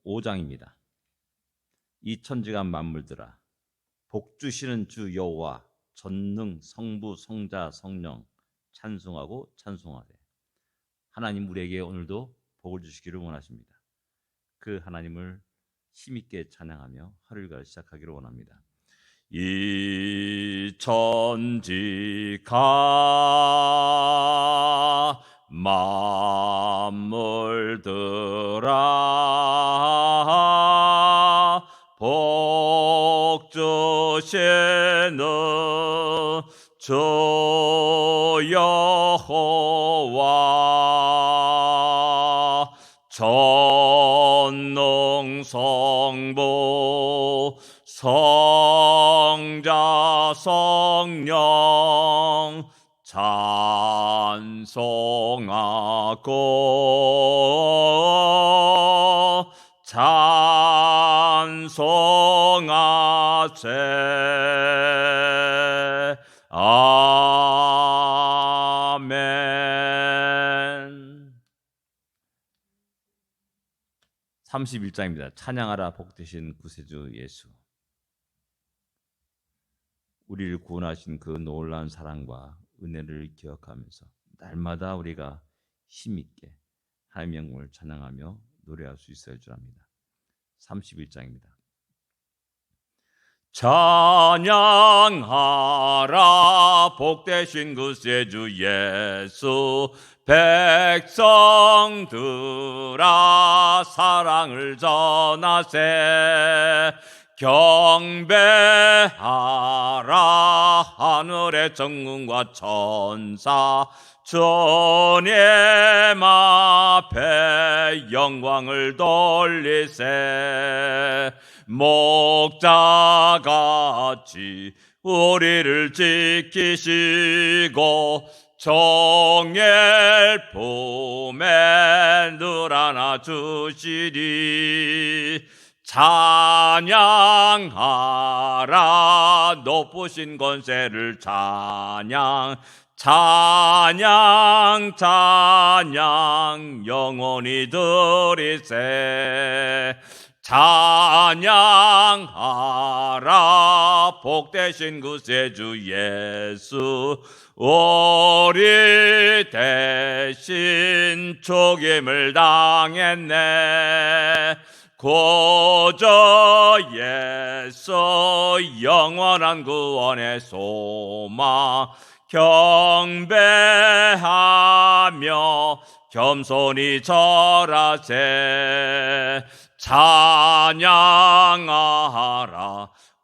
5장입니다. 이 천지간 만물들아 복 주시는 주 여호와 전능 성부 성자 성령 찬송하고 찬송하되. 하나님 우리에게 오늘도 복을 주시기를 원하십니다. 그 하나님을 힘있게 찬양하며 하루를 시작하기를 원합니다. 이 천지가 만물들아 복 주시는 주 여호와 전능 성부 성자 성령 찬송하고 찬송하세. 아멘. 31장입니다. 찬양하라 복되신 구세주 예수. 우리를 구원하신 그 놀라운 사랑과 은혜를 기억하면서 날마다 우리가 힘있게 하나님의 영광을 찬양하며 노래할 수 있어야 줄 압니다. 31장입니다. 찬양하라 복되신 구세주 예수. 백성들아 사랑을 전하세. 경배하라 하늘의 정군과 천사. 주님 앞에 영광을 돌리세. 목자같이 우리를 지키시고 정엘 품에 늘 안아주시리. 찬양하라 높으신 권세를 찬양. 찬양 찬양 영원히 드리세. 찬양하라 복되신 구세주 예수. 우리 대신 죽임을 당했네. 구주 예수 영원한 구원의 소망. 경배하며 겸손히 절하세. 찬양하라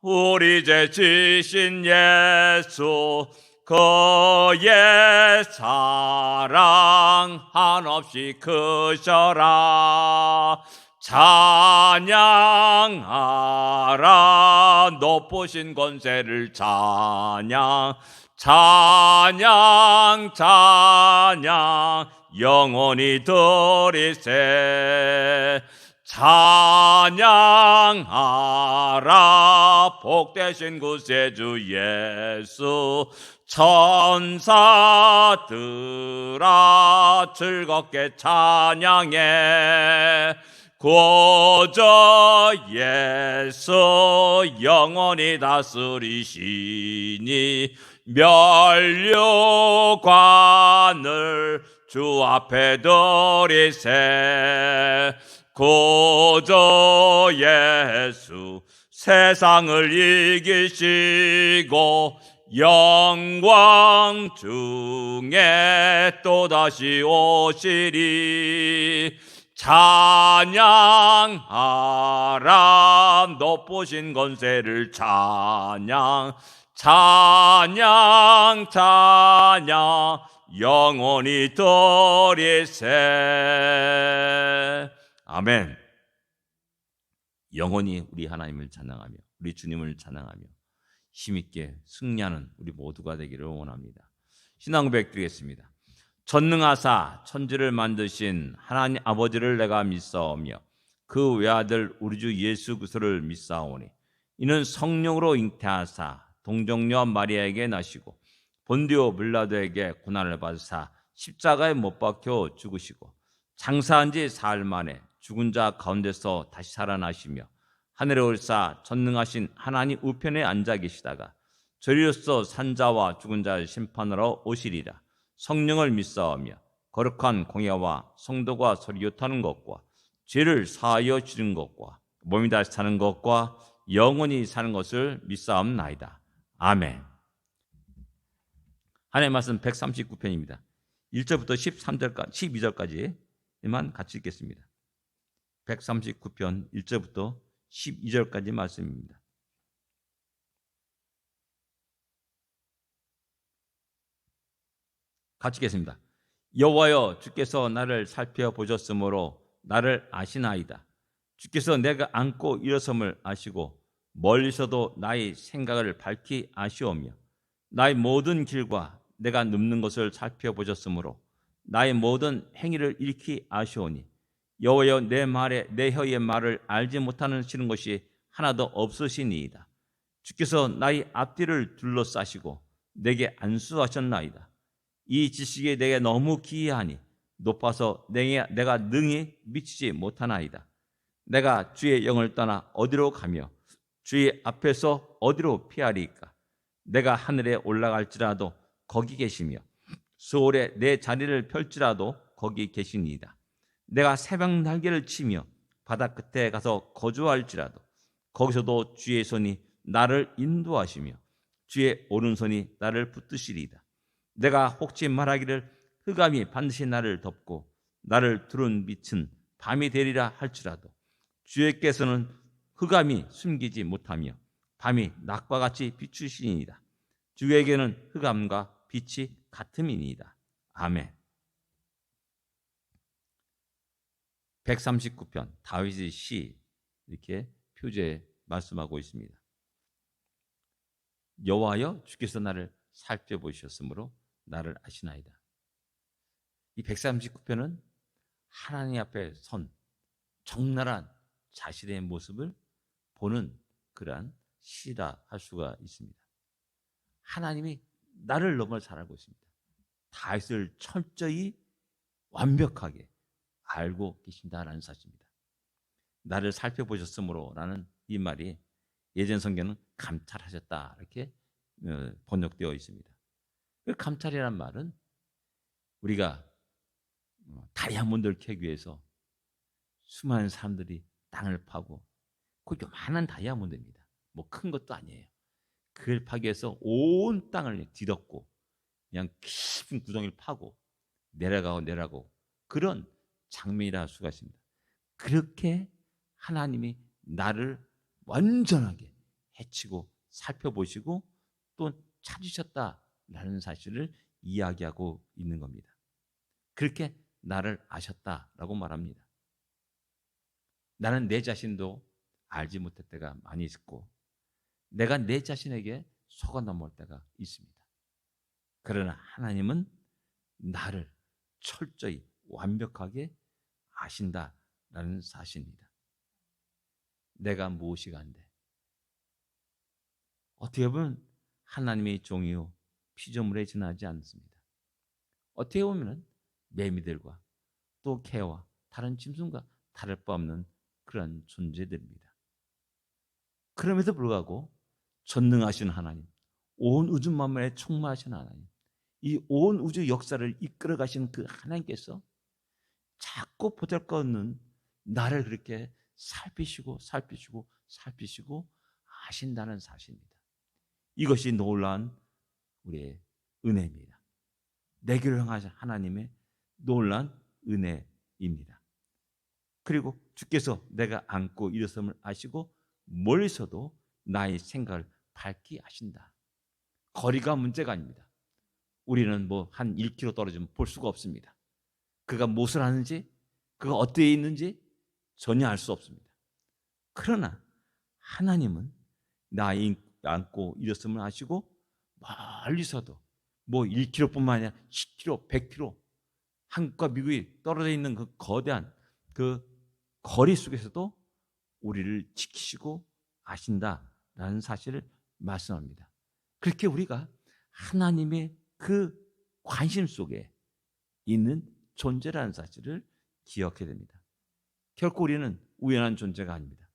우리 죄 지신 예수. 그의 사랑 한없이 크셔라. 찬양하라 높으신 권세를 찬양. 찬양 찬양 영원히 드리세. 찬양하라 복되신 구세주 예수. 천사들아 즐겁게 찬양해. 구주 예수 영원히 다스리시니. 면류관을 주 앞에 드리세. 구주 예수 세상을 이기시고 영광 중에 또다시 오시리. 찬양하라 높으신 권세를 찬양. 찬양 찬양 영원히 드리세. 아멘. 영원히 우리 하나님을 찬양하며 우리 주님을 찬양하며 힘있게 승리하는 우리 모두가 되기를 원합니다. 신앙 고백 드리겠습니다. 전능하사 천지를 만드신 하나님 아버지를 내가 믿사오며 그 외아들 우리 주 예수 그리스도를 믿사오니 이는 성령으로 잉태하사 동정녀 마리아에게 나시고 본디오 빌라도에게 고난을 받으사 십자가에 못 박혀 죽으시고 장사한 지 사흘 만에 죽은 자 가운데서 다시 살아나시며 하늘에 올사 전능하신 하나님 우편에 앉아 계시다가 저리로서 산자와 죽은 자를 심판하러 오시리라. 성령을 믿사오며 거룩한 공예와 성도가 서리요 타는 것과 죄를 사하여 지는 것과 몸이 다시 사는 것과 영원히 사는 것을 믿사옵나이다. 아멘. 하나님의 말씀 139편입니다. 1절부터 13절까지 12절까지만 같이 읽겠습니다. 139편 1절부터 12절까지 말씀입니다. 같이 읽겠습니다. 여호와여, 주께서 나를 살펴보셨으므로 나를 아시나이다. 주께서 내가 앉고 일어섬을 아시고 멀리서도 나의 생각을 밝히 아시오며 나의 모든 길과 내가 눕는 것을 살펴보셨으므로 나의 모든 행위를 익히 아시오니 여호와여, 내 혀의 말을 알지 못하는 싫은 것이 하나도 없으시니이다. 주께서 나의 앞뒤를 둘러싸시고 내게 안수하셨나이다. 이 지식이 내게 너무 기이하니 높아서 내가 능히 미치지 못하나이다. 내가 주의 영을 떠나 어디로 가며 주의 앞에서 어디로 피하리이까? 내가 하늘에 올라갈지라도 거기 계시며 수월에 내 자리를 펼지라도 거기 계시니이다. 내가 새벽 날개를 치며 바다 끝에 가서 거주할지라도 거기서도 주의 손이 나를 인도하시며 주의 오른손이 나를 붙드시리이다. 내가 혹시 말하기를 흑암이 반드시 나를 덮고 나를 두른 빛은 밤이 되리라 할지라도 주께서는 흑암이 숨기지 못하며 밤이 낮과 같이 비추시니이다. 주에게는 흑암과 빛이 같음이니이다. 아멘. 139편 다윗의 시, 이렇게 표제에 말씀하고 있습니다. 여호와여, 주께서 나를 살펴보셨으므로 나를 아시나이다. 이 139편은 하나님 앞에 선 적나라한 자신의 모습을 보는 그러한 시라 할 수가 있습니다. 하나님이 나를 너무 잘 알고 있습니다. 다윗을 철저히 완벽하게 알고 계신다라는 사실입니다. 나를 살펴보셨으므로라는 이 말이 예전 성경은 감찰하셨다 이렇게 번역되어 있습니다. 그 감찰이란 말은 우리가 다이아몬드를 캐기 위해서 수많은 사람들이 땅을 파고 그 요만한 다이아몬드입니다. 뭐 큰 것도 아니에요. 그걸 파기 위해서 온 땅을 뒤덮고 그냥 깊은 구덩이를 파고 내려가고 그런 장면이라 할 수가 있습니다. 그렇게 하나님이 나를 완전하게 해치고 살펴보시고 또 찾으셨다라는 사실을 이야기하고 있는 겁니다. 그렇게 나를 아셨다라고 말합니다. 나는 내 자신도 알지 못할 때가 많이 있고 내가 내 자신에게 속아 넘어올 때가 있습니다. 그러나 하나님은 나를 철저히 완벽하게 아신다라는 사실입니다. 내가 무엇이 간데 어떻게 보면 하나님의 종이요 피조물에 지나지 않습니다. 어떻게 보면 매미들과 또 개와 다른 짐승과 다를 바 없는 그런 존재들입니다. 그럼에도 불구하고 전능하신 하나님, 온 우주 만물에 충만하신 하나님, 이 온 우주 역사를 이끌어 가시는 그 하나님께서 자꾸 보잘것없는 나를 그렇게 살피시고 아신다는 사실입니다. 이것이 놀라운 우리의 은혜입니다. 내게로 향하신 하나님의 놀라운 은혜입니다. 그리고 주께서 내가 앉고 일어섬을 아시고 멀리서도 나의 생각을 밝히 아신다. 거리가 문제가 아닙니다. 우리는 뭐 한 1km 떨어지면 볼 수가 없습니다. 그가 무엇을 하는지, 그가 어디에 있는지 전혀 알 수 없습니다. 그러나 하나님은 나의 앉고 일어섬을 아시고 멀리서도 뭐 1km뿐만 아니라 10km, 100km 한국과 미국이 떨어져 있는 그 거대한 그 거리 속에서도 우리를 지키시고 아신다라는 사실을 말씀합니다. 그렇게 우리가 하나님의 그 관심 속에 있는 존재라는 사실을 기억해야 됩니다. 결코 우리는 우연한 존재가 아닙니다.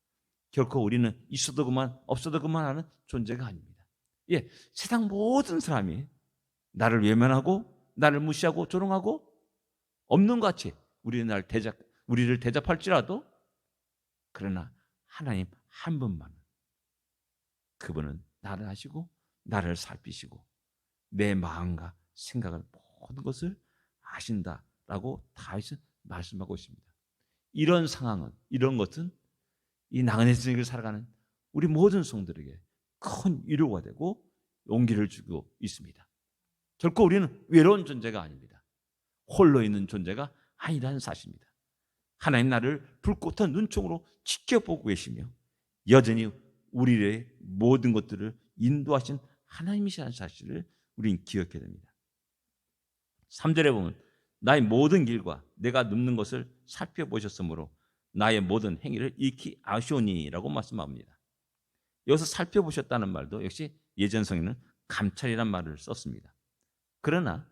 결코 우리는 있어도 그만 없어도 그만하는 존재가 아닙니다. 예, 세상 모든 사람이 나를 외면하고 나를 무시하고 조롱하고 없는 것 같이 우리를 대접할지라도, 그러나 하나님 한 분만, 그분은 나를 아시고 나를 살피시고 내 마음과 생각을 모든 것을 아신다라고 다윗은 말씀하고 있습니다. 이런 상황은, 이런 것은 이 나그네 인생을 살아가는 우리 모든 성들에게 큰 위로가 되고 용기를 주고 있습니다. 결코 우리는 외로운 존재가 아닙니다. 홀로 있는 존재가 아니라는 사실입니다. 하나님 나를 불꽃한 눈총으로 지켜보고 계시며 여전히 우리의 모든 것들을 인도하신 하나님이시라는 사실을 우리는 기억해야 됩니다. 3절에 보면 나의 모든 길과 내가 눕는 것을 살펴보셨으므로 나의 모든 행위를 익히 아시오니라고 말씀합니다. 여기서 살펴보셨다는 말도 역시 예전 성에는 감찰이란 말을 썼습니다. 그러나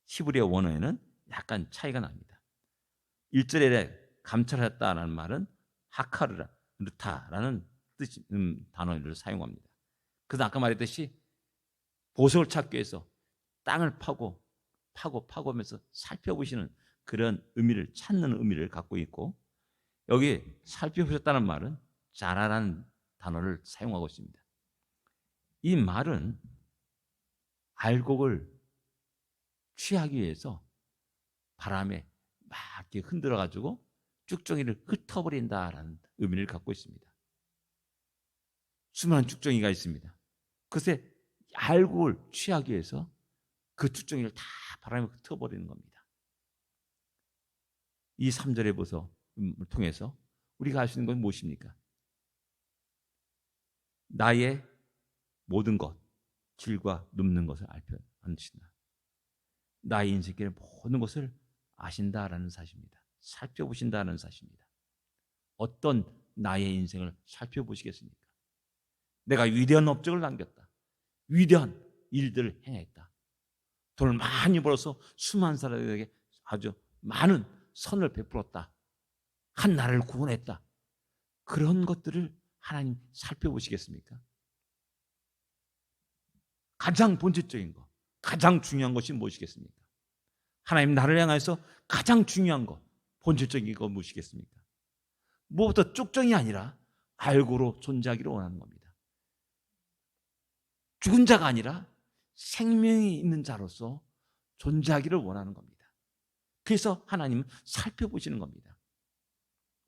히브리어 원어에는 약간 차이가 납니다. 1절에 감찰했다는 말은 하카르타라는 뜻 단어를 사용합니다. 그래서 아까 말했듯이 보석을 찾기 위해서 땅을 파고하면서 살펴보시는 그런 의미를 찾는 의미를 갖고 있고, 여기 살펴보셨다는 말은 자라라는 단어를 사용하고 있습니다. 이 말은 알곡을 취하기 위해서 바람에 막 이렇게 흔들어 가지고 쭉정이를 흩어버린다라는 의미를 갖고 있습니다. 수많은 쭉정이가 있습니다. 그것에 알곡을 취하기 위해서 그 쭉정이를 다 바람에 흩어버리는 겁니다. 이 3절의 보석을 통해서 우리가 알 수 있는 건 무엇입니까? 나의 모든 것, 길과 눕는 것을 알펴보신다. 나의 인생길의 모든 것을 아신다라는 사실입니다. 살펴보신다는 사실입니다. 어떤 나의 인생을 살펴보시겠습니까? 내가 위대한 업적을 남겼다. 위대한 일들을 행했다. 돈을 많이 벌어서 수많은 사람들에게 아주 많은 선을 베풀었다. 한 나라를 구원했다. 그런 것들을 하나님 살펴보시겠습니까? 가장 본질적인 것, 가장 중요한 것이 무엇이겠습니까? 하나님 나를 향해서 가장 중요한 것, 본질적인 것 무엇이겠습니까? 무엇보다 쭉정이 아니라 알고로 존재하기를 원하는 겁니다. 죽은 자가 아니라 생명이 있는 자로서 존재하기를 원하는 겁니다. 그래서 하나님은 살펴보시는 겁니다.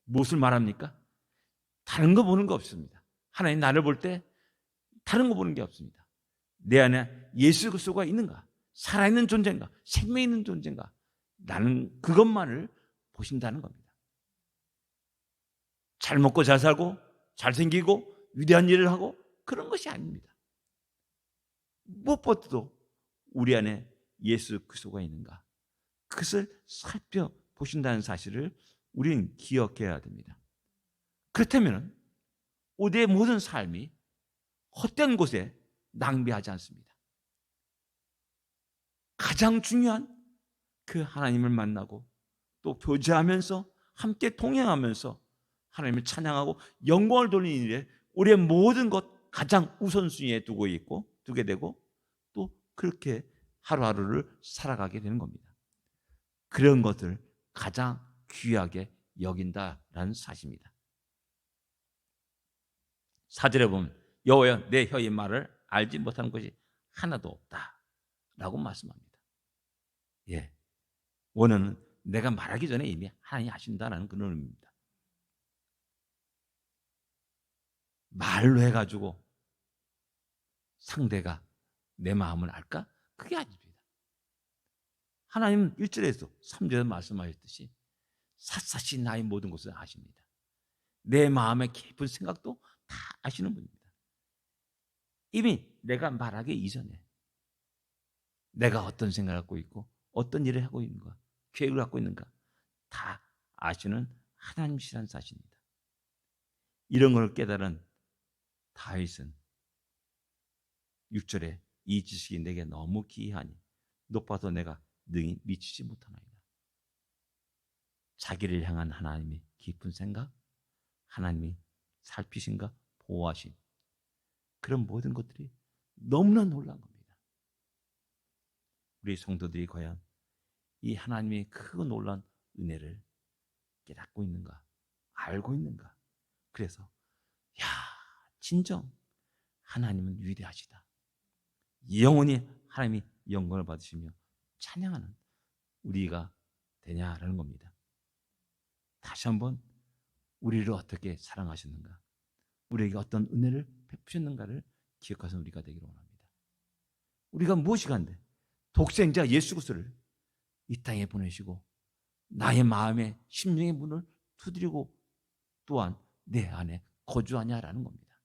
무엇을 말합니까? 다른 거 보는 거 없습니다. 하나님 나를 볼 때 다른 거 보는 게 없습니다. 내 안에 예수 그리스도가 있는가? 살아있는 존재인가? 생명 있는 존재인가? 나는 그것만을 보신다는 겁니다. 잘 먹고 잘 살고 잘생기고 위대한 일을 하고 그런 것이 아닙니다. 무엇보다도 우리 안에 예수 그리스도가 있는가? 그것을 살펴보신다는 사실을 우리는 기억해야 됩니다. 그렇다면 우리의 모든 삶이 헛된 곳에 낭비하지 않습니다. 가장 중요한 그 하나님을 만나고 또 교제하면서 함께 동행하면서 하나님을 찬양하고 영광을 돌리는 일에 우리의 모든 것 가장 우선순위에 두게 되고 또 그렇게 하루하루를 살아가게 되는 겁니다. 그런 것을 가장 귀하게 여긴다라는 사실입니다. 4절에 보면 여호와여 내 혀의 말을 알지 못하는 것이 하나도 없다라고 말씀합니다. 예, 원어는 내가 말하기 전에 이미 하나님이 아신다라는 그런 의미입니다. 말로 해가지고 상대가 내 마음을 알까? 그게 아닙니다. 하나님은 1절에서 3절에 말씀하셨듯이 샅샅이 나의 모든 것을 아십니다. 내 마음의 깊은 생각도 다 아시는 분입니다. 이미 내가 말하기 이전에 내가 어떤 생각을 갖고 있고 어떤 일을 하고 있는가, 계획을 갖고 있는가 다 아시는 하나님이시라는 사실입니다. 이런 걸 깨달은 다윗은 6절에 이 지식이 내게 너무 기이하니 높아서 내가 능히 미치지 못하나이다. 자기를 향한 하나님의 깊은 생각, 하나님이 살피신가 보호하신 그런 모든 것들이 너무나 놀라운 겁니다. 우리 성도들이 과연 이 하나님의 그 놀라운 은혜를 깨닫고 있는가, 알고 있는가? 그래서 야, 진정 하나님은 위대하시다. 영원히 하나님이 영광을 받으시며 찬양하는 우리가 되냐라는 겁니다. 다시 한번 우리를 어떻게 사랑하셨는가, 우리에게 어떤 은혜를 베푸셨는가를 기억하는 우리가 되기를 원합니다. 우리가 무엇이 간데 독생자 예수 그리스도를 이 땅에 보내시고 나의 마음에 심령의 문을 두드리고 또한 내 안에 거주하냐라는 겁니다.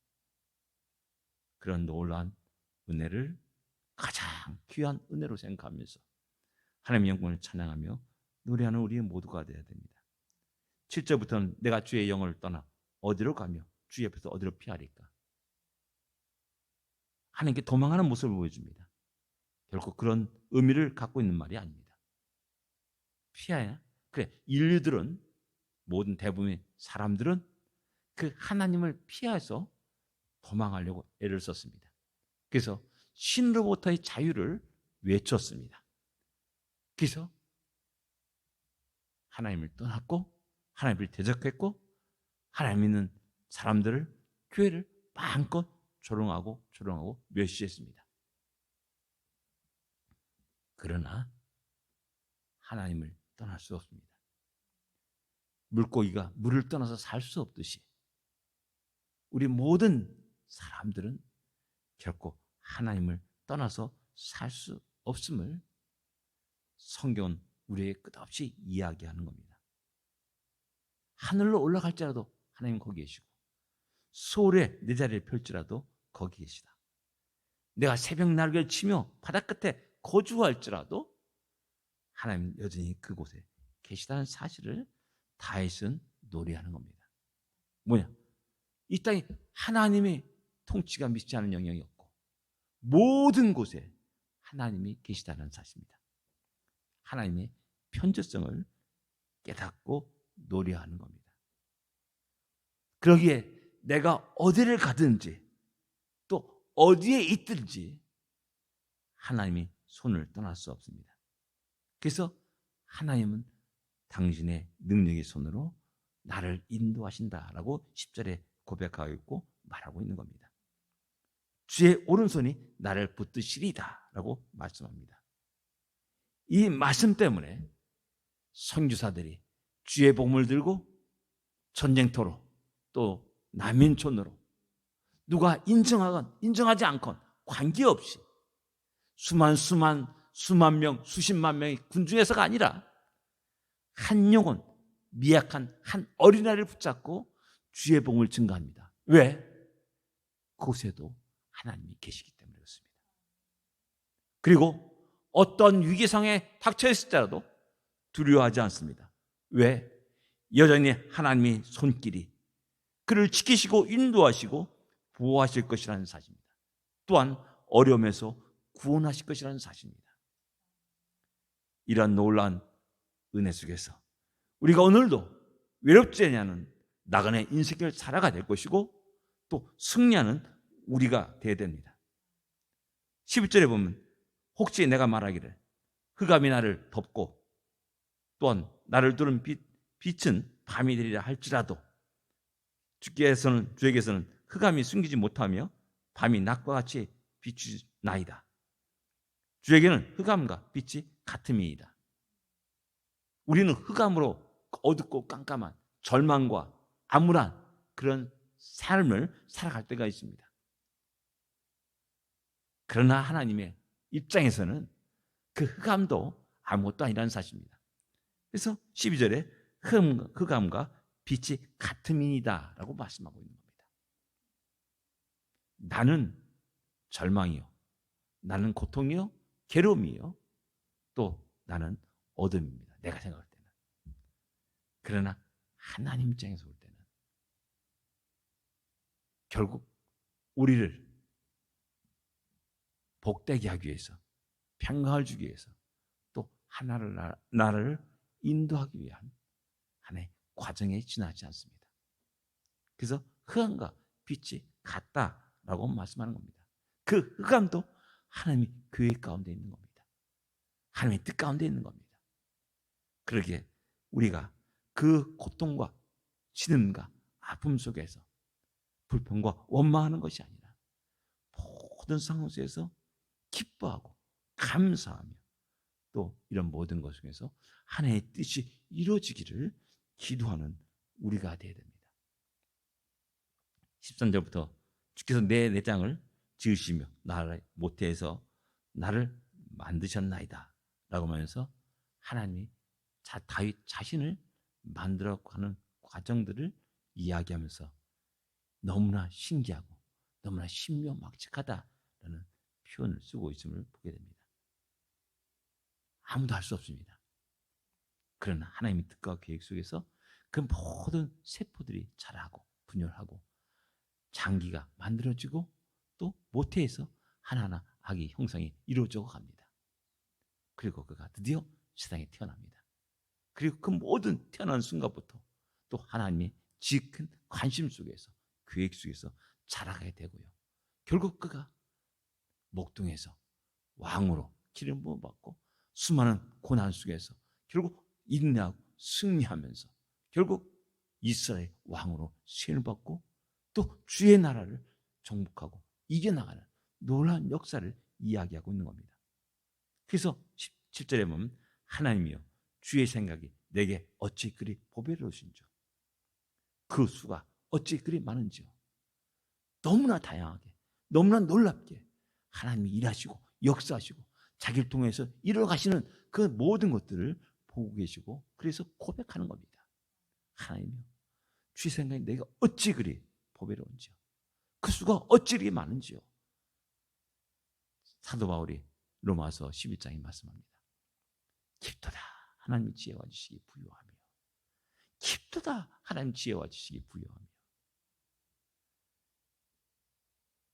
그런 놀라운 은혜를 가장 귀한 은혜로 생각하면서 하나님의 영광을 찬양하며 노래하는 우리 모두가 되어야 됩니다. 7절부터는 내가 주의 영을 떠나 어디로 가며 주 옆에서 어디로 피하리까? 하나님께 도망하는 모습을 보여줍니다. 결국 그런 의미를 갖고 있는 말이 아닙니다. 피하야? 그래, 인류들은 모든 대부분의 사람들은 그 하나님을 피해서 도망하려고 애를 썼습니다. 그래서 신으로부터의 자유를 외쳤습니다. 그래서 하나님을 떠났고 하나님을 대적했고 하나님 믿는 사람들을, 교회를 마음껏 조롱하고 멸시했습니다. 그러나 하나님을 떠날 수 없습니다. 물고기가 물을 떠나서 살 수 없듯이 우리 모든 사람들은 결코 하나님을 떠나서 살 수 없음을 성경은 우리에게 끝없이 이야기하는 겁니다. 하늘로 올라갈지라도 하나님 거기 계시고 소울에 내 자리를 펼지라도 거기 계시다. 내가 새벽 날개를 치며 바다 끝에 거주할지라도 하나님 여전히 그곳에 계시다는 사실을 다윗은 노래하는 겁니다. 뭐냐? 이 땅에 하나님의 통치가 미치지 않은 영역이 없고 모든 곳에 하나님이 계시다는 사실입니다. 하나님의 편재성을 깨닫고 노래하는 겁니다. 그러기에 내가 어디를 가든지 또 어디에 있든지 하나님이 손을 떠날 수 없습니다. 그래서 하나님은 당신의 능력의 손으로 나를 인도하신다라고 10절에 고백하고 있고 말하고 있는 겁니다. 주의 오른손이 나를 붙드시리다 라고 말씀합니다. 이 말씀 때문에 선교사들이 주의 복음을 들고 전쟁터로 또 난민촌으로 누가 인정하건 인정하지 않건 관계없이 수만 명, 수십만 명의 군중에서가 아니라 한 영혼, 미약한 한 어린아이를 붙잡고 주의 복음을 증거합니다. 왜? 그곳에도 하나님이 계시기 때문에 그렇습니다. 그리고 어떤 위기상에 닥쳐 있을지라도 두려워하지 않습니다. 왜? 여전히 하나님의 손길이 그를 지키시고 인도하시고 보호하실 것이라는 사실입니다. 또한 어려움에서 구원하실 것이라는 사실입니다. 이러한 놀라운 은혜 속에서 우리가 오늘도 외롭지 않은 나그네 인생을 살아가야 될 것이고 또 승리하는 우리가 되어야 됩니다. 11절에 보면 혹시 내가 말하기를 흑암이 나를 덮고 또한 나를 두른 빛은 밤이 되리라 할지라도 주에게서는 흑암이 숨기지 못하며 밤이 낮과 같이 비추나이다. 주에게는 흑암과 빛이 같음이이다. 우리는 흑암으로 어둡고 깜깜한 절망과 암울한 그런 삶을 살아갈 때가 있습니다. 그러나 하나님의 입장에서는 그 흑암도 아무것도 아니라는 사실입니다. 그래서 12절에 흑암과 빛이 같음이다 라고 말씀하고 있는 겁니다. 나는 절망이요, 나는 고통이요, 괴로움이요, 또 나는 어둠입니다. 내가 생각할 때는. 그러나 하나님 입장에서 볼 때는 결국 우리를 복되게 하기 위해서, 평강을 주기 위해서, 또 나를 인도하기 위한 하나의 과정에 지나지 않습니다. 그래서 흑암과 빛이 같다라고 말씀하는 겁니다. 그 흑암도 하나님이 교회 가운데 있는 겁니다. 하나님의 뜻 가운데 있는 겁니다. 그러기에 우리가 그 고통과 시름과 아픔 속에서 불평과 원망하는 것이 아니라 모든 상황 속에서 기뻐하고 감사하며 또 이런 모든 것 중에서 하나님의 뜻이 이루어지기를 기도하는 우리가 되어야 됩니다. 13절부터 주께서 내 내장을 지으시며 나를 모태에서 나를 만드셨나이다 라고 하면서 하나님이 다윗 자신을 만들어가는 과정들을 이야기하면서 너무나 신기하고 너무나 신묘막측하다라는 표현을 쓰고 있음을 보게 됩니다. 아무도 할 수 없습니다. 그러나 하나님의 뜻과 계획 속에서 그 모든 세포들이 자라고 분열하고 장기가 만들어지고 또 모태에서 하나하나 아기 형상이 이루어져 갑니다. 그리고 그가 드디어 세상에 태어납니다. 그리고 그 모든 태어난 순간부터 또 하나님의 지극한 관심 속에서 계획 속에서 자라게 되고요. 결국 그가 목동에서 왕으로 기름 부음 받고 수많은 고난 속에서 결국 인내하고 승리하면서 결국 이스라엘 왕으로 세움을 받고 또 주의 나라를 정복하고 이겨나가는 놀라운 역사를 이야기하고 있는 겁니다. 그래서 17절에 보면 하나님이여 주의 생각이 내게 어찌 그리 보배로우신지요. 그 수가 어찌 그리 많은지요. 너무나 다양하게 너무나 놀랍게 하나님이 일하시고 역사하시고 자기를 통해서 이뤄가시는 그 모든 것들을 보고 계시고 그래서 고백하는 겁니다. 하나님이여 주의 생각이 내가 어찌 그리 보배로운지요. 그 수가 어찌 그리 많은지요. 사도 바울이 로마서 12장에 말씀합니다. 깊도다 하나님 지혜와 지식이 부유하며 깊도다 하나님 지혜와 지식이 부유하며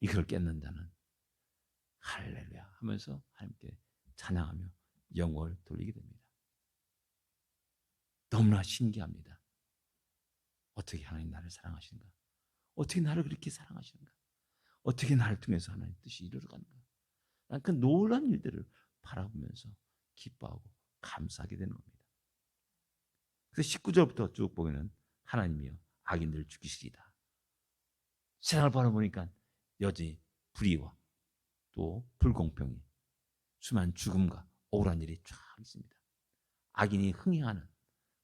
이걸 깨닫는다는 할렐루야 하면서 하나님께 찬양하며 영광을 돌리게 됩니다. 너무나 신기합니다. 어떻게 하나님 나를 사랑하시는가? 어떻게 나를 그렇게 사랑하시는가? 어떻게 나를 통해서 하나님 뜻이 이루어가는가? 난 그 놀라운 일들을 바라보면서 기뻐하고 감사하게 되는 겁니다. 그래서 19절부터 쭉 보면은 하나님이여 악인들을 죽이시리다. 세상을 바라보니까 여전히 불의와 또 불공평이 수많은 죽음과 억울한 일이 쫙 있습니다. 악인이 흥행하는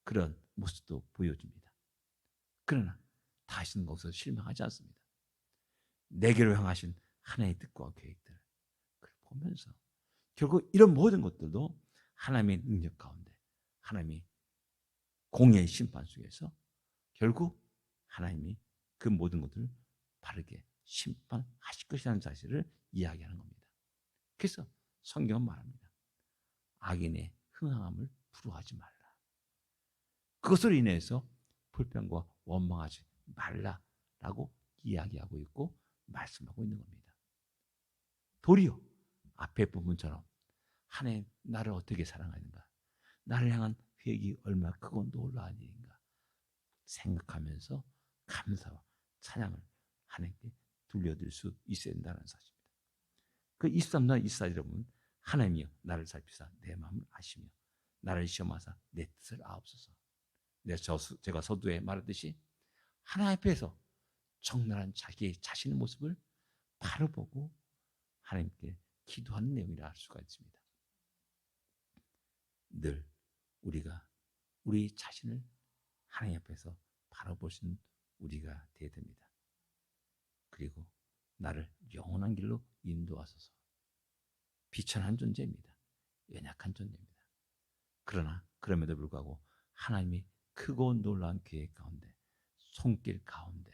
그런 모습도 보여줍니다. 그러나 다시는 거기서 실망하지 않습니다. 내게로 향하신 하나님의 뜻과 계획들을 보면서 결국 이런 모든 것들도 하나님의 능력 가운데 하나님이 공의의 심판 속에서 결국 하나님이 그 모든 것들을 바르게 심판하실 것이라는 사실을 이야기하는 겁니다. 그래서 성경은 말합니다. 악인의 흥함을 부러워하지 말라. 그것으로 인해서 불평과 원망하지 말라라고 이야기하고 있고 말씀하고 있는 겁니다. 도리어 앞에 부분처럼 하나님 나를 어떻게 사랑하는가, 나를 향한 회익이 얼마나 크고 놀라운 일인가 생각하면서 감사와 찬양을 하나님께 돌려드릴 수 있어야 된다는 사실입니다. 그 23절 24절에 보면 하나님이여 나를 살피사 내 마음을 아시며 나를 시험하사 내 뜻을 아옵소서. 제가 서두에 말했듯이 하나님 앞에서 적나라한 자기의 자신의 모습을 바로 보고 하나님께 기도하는 내용이라 할 수가 있습니다. 늘 우리가 우리 자신을 하나님 앞에서 바라보시는 우리가 되어야 됩니다. 그리고 나를 영원한 길로 인도하소서. 비천한 존재입니다. 연약한 존재입니다. 그러나 그럼에도 불구하고 하나님이 크고 놀라운 계획 가운데 손길 가운데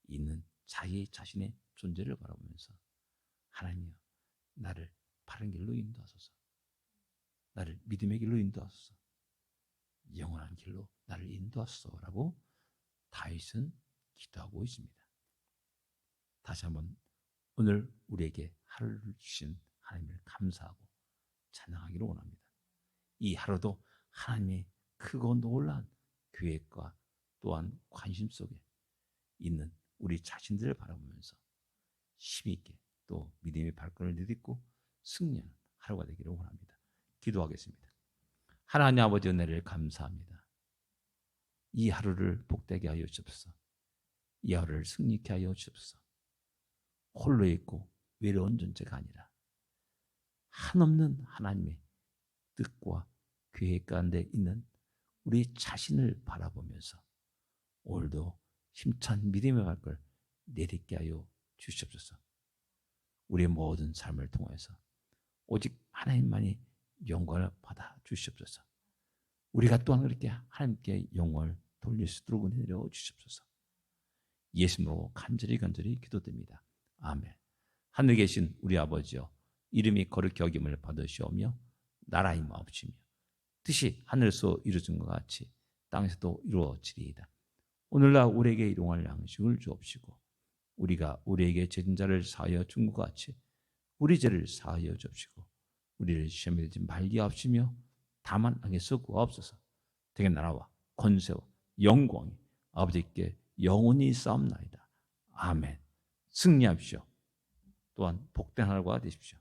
있는 자기 자신의 존재를 바라보면서 하나님이여 나를 바른 길로 인도하소서. 나를 믿음의 길로 인도하소서. 영원한 길로 나를 인도하소서라고 다윗은 기도하고 있습니다. 다시 한번 오늘 우리에게 하루를 주신 하나님을 감사하고 찬양하기를 원합니다. 이 하루도 하나님의 크고 놀라운 계획과 또한 관심 속에 있는 우리 자신들을 바라보면서 힘있게 또 믿음의 발걸음을 내딛고 승리하는 하루가 되기를 원합니다. 기도하겠습니다. 하나님 아버지 은혜를 감사합니다. 이 하루를 복되게 하여 주옵소서. 이 하루를 승리케 하여 주옵소서. 홀로 있고 외로운 존재가 아니라 한없는 하나님의 뜻과 계획 가운데 있는 우리 자신을 바라보면서 오늘도 힘찬 믿음의 발걸 내딛게 하여 주시옵소서. 우리의 모든 삶을 통해서 오직 하나님만이 영광을 받아 주시옵소서. 우리가 또한 그렇게 하나님께 영광을 돌릴 수 있도록 은혜 내려 주시옵소서. 예수님으로 간절히 기도드립니다. 아멘. 하늘에 계신 우리 아버지여, 이름이 거룩히 여김을 받으시오며 나라의 마옵시며 뜻이 하늘에서 이루어진 것 같이 땅에서도 이루어지리이다. 오늘날 우리에게 일용할 양식을 주옵시고 우리가 우리에게 죄진 자를 사하여 준 것 같이 우리 죄를 사하여 주옵시고 우리를 시험에 들지 말게 하옵시며 다만 악에서 구하옵소서. 되게 나라와 권세와 영광이 아버지께 영원히 싸움나이다. 아멘. 승리하십시오. 또한 복된 하루가 되십시오.